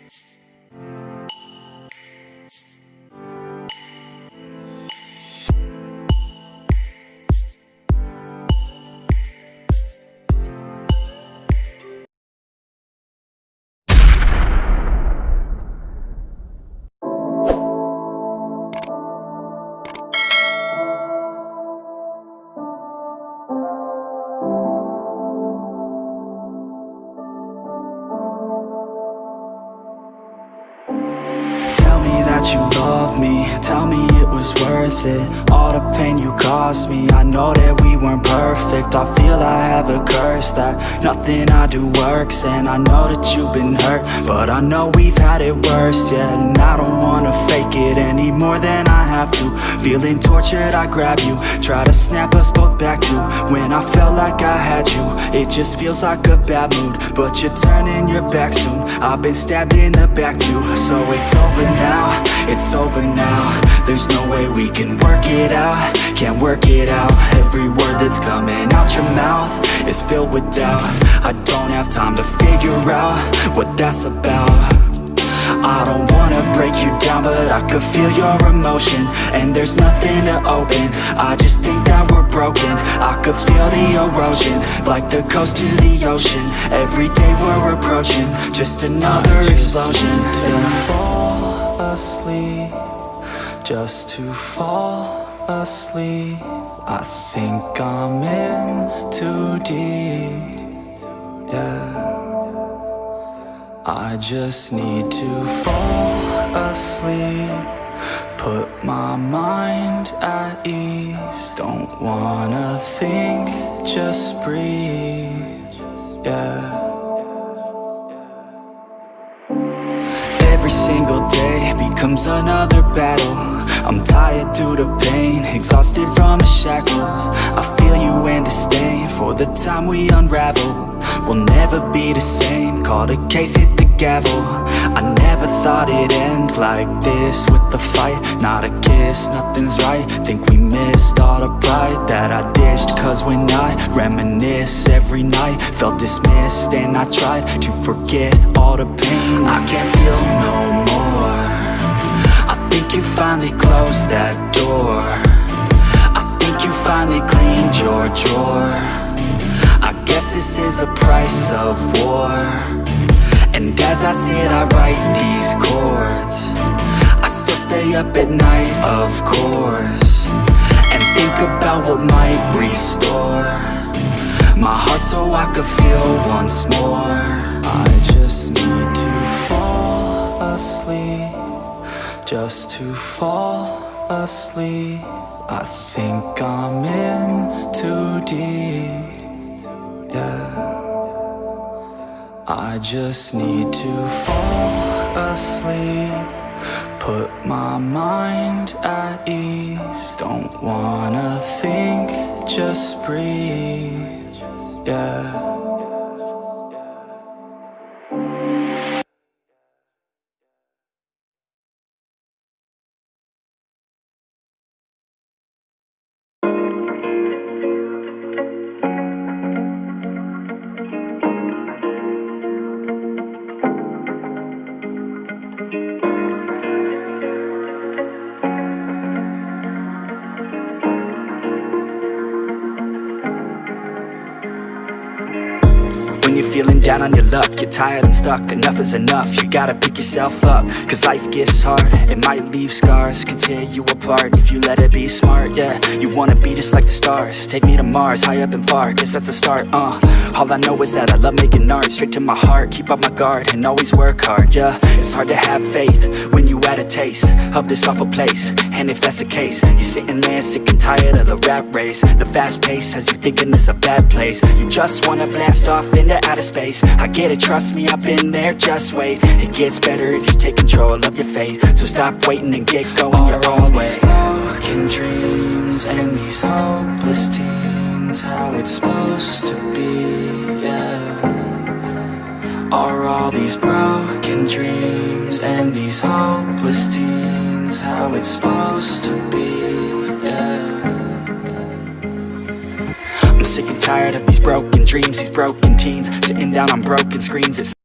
Tell me that you love me, tell me it was worth it. All the pain you caused me, I know that we weren't perfect. I feel I have a curse that nothing I do works. And I know that you've been hurt, but I know we've had it worse, yeah. And I don't wanna fake it any more than I have to. Feeling tortured, I grab you, try to snap us both back to when I felt like I had you. It just feels like a bad mood, but you're turning your back soon. I've been stabbed in the back too. So it's over now, it's over now. There's no way we can work it out, can't work it out. Every word that's coming out your mouth is filled with doubt. I don't have time to figure out what that's about. I don't wanna break you down, but I could feel your emotion, and there's nothing to open. I just think that we're broken. I could feel the erosion, like the coast to the ocean. Every day we're approaching just another explosion. To fall asleep, just to fall asleep. I think I'm in too deep, yeah. I just need to fall asleep, put my mind at ease. Don't wanna think, just breathe, yeah. Every single day becomes another battle. I'm tired due to pain, exhausted from the shackles. I feel you and disdain for the time we unravel. We'll never be the same, call the case, hit the gavel. I never thought it'd end like this, with the fight, not a kiss, nothing's right. Think we missed all the pride that I dished. Cause when I reminisce every night, felt dismissed, and I tried to forget all the pain. I can't feel no more. I think you finally closed that door. I think you finally cleaned your drawer. I guess this is the price of war. And as I sit, I write these chords. I still stay up at night, of course, and think about what might restore my heart so I could feel once more. I just need to fall asleep, just to fall asleep. I think I'm in too deep, yeah. I just need to fall asleep, put my mind at ease. Don't wanna think, just breathe, yeah. When you're feeling down on your luck, you're tired and stuck, enough is enough. You gotta pick yourself up, cause life gets hard. It might leave scars, could tear you apart if you let it be smart, yeah. You wanna be just like the stars, take me to Mars, high up and far, guess that's a start, All I know is that I love making art, straight to my heart, keep up my guard, and always work hard, yeah. It's hard to have faith when you had a taste of this awful place, and if that's the case, you're sitting there sick and tired of the rat race. The fast pace has you thinking it's a bad place. You just wanna blast off into outer space. I get it, trust me, I've been there, just wait. It gets better if you take control of your fate. So stop waiting and get going your own way. These broken dreams and these hopeless teens, how it's supposed to be, yeah. Are all these broken dreams and these hopeless teens how it's supposed to be, yeah. I'm sick and tired of these broken dreams, these broken teens, sitting down on broken screens.